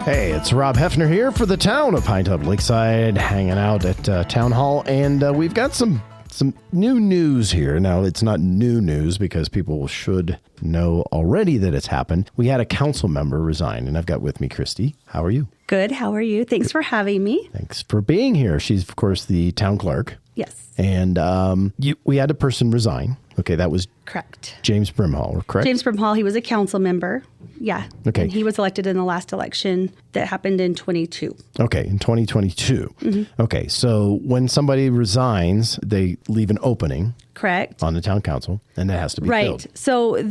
Hey, it's Rob Hefner here for the town of Pinetop-Lakeside, hanging out at Town Hall, and we've got some new news here. Now, it's not new news because people should know already that it's happened. We had a council member resign, and I've got with me Kristi. How are you? Good. How are you? Thanks for having me. Thanks for being here. She's, of course, the town clerk. Yes. And we had a person resign. Okay, that was Correct. James Brimhall, correct? James Brimhall, he was a council member. Yeah. Okay. And he was elected in the last election that happened in 22. Okay, in 2022. Mm-hmm. Okay, so when somebody resigns, they leave an opening. Correct. On the town council, and that has to be filled. Right. So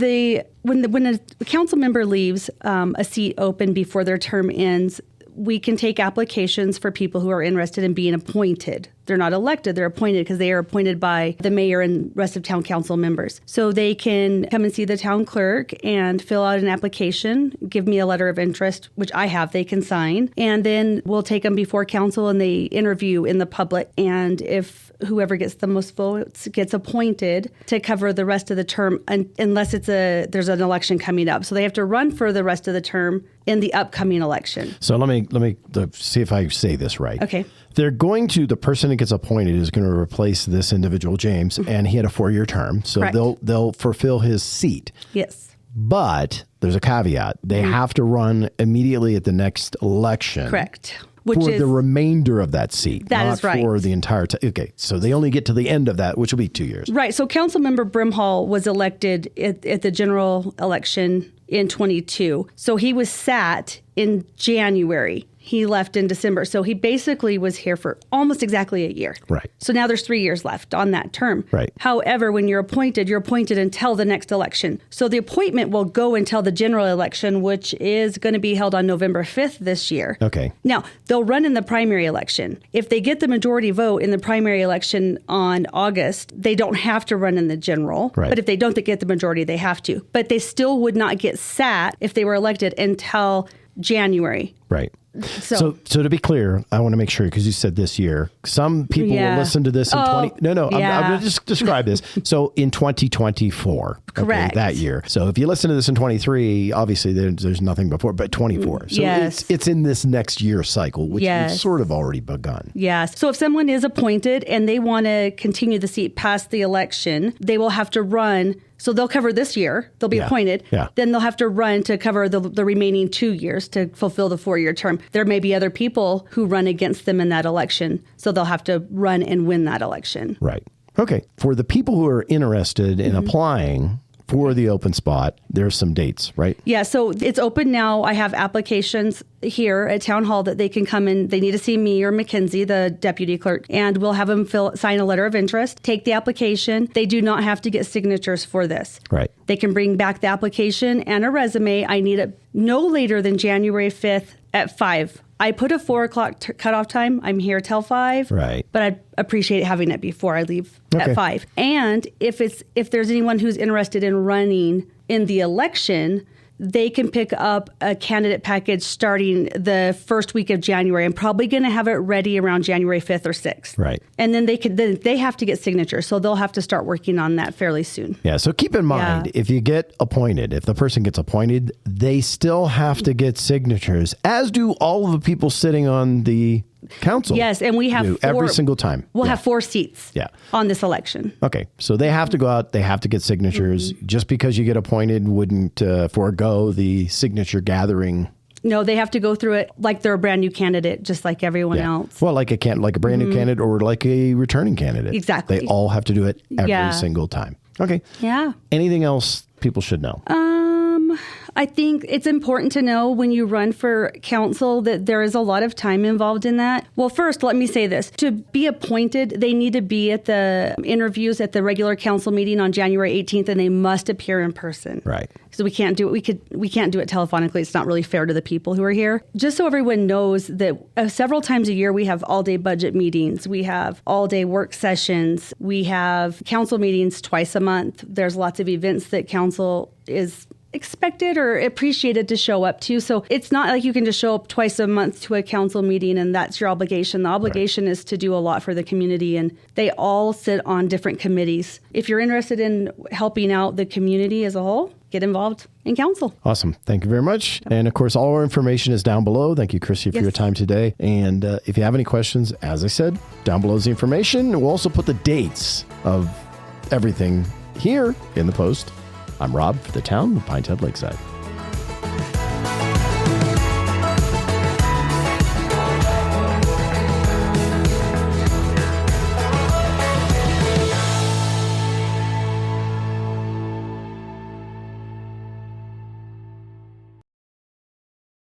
when a council member leaves a seat open before their term ends, we can take applications for people who are interested in being appointed. They're not elected, they're appointed because they are appointed by the mayor and rest of town council members. So they can come and see the town clerk and fill out an application, give me a letter of interest, which I have, they can sign. And then we'll take them before council and they interview in the public. And if whoever gets the most votes gets appointed to cover the rest of the term, unless there's an election coming up. So they have to run for the rest of the term in the upcoming election. So let me see if I say this right. Okay. The person that gets appointed is going to replace this individual, James, and he had a 4-year term. So Correct. they'll fulfill his seat. Yes. But there's a caveat. They have to run immediately at the next election. Correct. For the remainder of that seat. That is right. Not for the entire time. Okay, so they only get to the end of that, which will be 2 years. Right. So Councilmember Brimhall was elected at the general election in 22. So he was sat in January. He left in December. So he basically was here for almost exactly a year. Right. So now there's 3 years left on that term. Right. However, when you're appointed until the next election. So the appointment will go until the general election, which is going to be held on November 5th this year. Okay. Now, they'll run in the primary election. If they get the majority vote in the primary election on August, they don't have to run in the general. Right. But if they don't get the majority, they have to. But they still would not get sat if they were elected until January. Right. So to be clear, I want to make sure, because you said this year, some people will listen to this in I'm going to just describe this. So in 2024, correct, okay, that year. So if you listen to this in 23, obviously there's nothing before, but 24. So it's in this next year cycle, which has sort of already begun. Yes. So if someone is appointed and they want to continue the seat past the election, they will have to run. So they'll cover this year. They'll be appointed. Yeah. Then they'll have to run to cover the remaining 2 years to fulfill the 4-year term. There may be other people who run against them in that election. So they'll have to run and win that election. Right. Okay. For the people who are interested in applying for the open spot, there's some dates, right? Yeah, so it's open now. I have applications here at Town Hall that they can come in. They need to see me or Mackenzie, the deputy clerk, and we'll have them sign a letter of interest, take the application. They do not have to get signatures for this. Right. They can bring back the application and a resume. I need it no later than January 5th at 5. I put a 4 o'clock cutoff time. I'm here till 5. Right. But I'd appreciate having it before I leave at 5. And if there's anyone who's interested in running in the election, they can pick up a candidate package starting the first week of January. I'm probably going to have it ready around January 5th or 6th. Right. And then they have to get signatures. So they'll have to start working on that fairly soon. Yeah. So keep in mind, if you get appointed, if the person gets appointed, they still have to get signatures, as do all of the people sitting on the council. Yes, and we have every single time. We'll have 4 seats on this election. Okay, so they have to go out, they have to get signatures. Just because you get appointed wouldn't forego the signature gathering. No, they have to go through it like they're a brand new candidate, just like everyone else. Well, like a brand new candidate or like a returning candidate. Exactly. They all have to do it every single time. Okay. Yeah. Anything else people should know? I think it's important to know when you run for council that there is a lot of time involved in that. Well, first, let me say this. To be appointed, they need to be at the interviews at the regular council meeting on January 18th, and they must appear in person. Right. So we can't do it. We can't do it telephonically. It's not really fair to the people who are here. Just so everyone knows that several times a year we have all-day budget meetings. We have all-day work sessions. We have council meetings twice a month. There's lots of events that council is expected or appreciated to show up to. So it's not like you can just show up twice a month to a council meeting and that's your obligation. The obligation is to do a lot for the community, and they all sit on different committees. If you're interested in helping out the community as a whole, get involved in council. Awesome. Thank you very much. And of course, all our information is down below. Thank you, Kristi, for your time today. And if you have any questions, as I said, down below is the information. We'll also put the dates of everything here in the post. I'm Rob for the Town of Pinetop-Lakeside.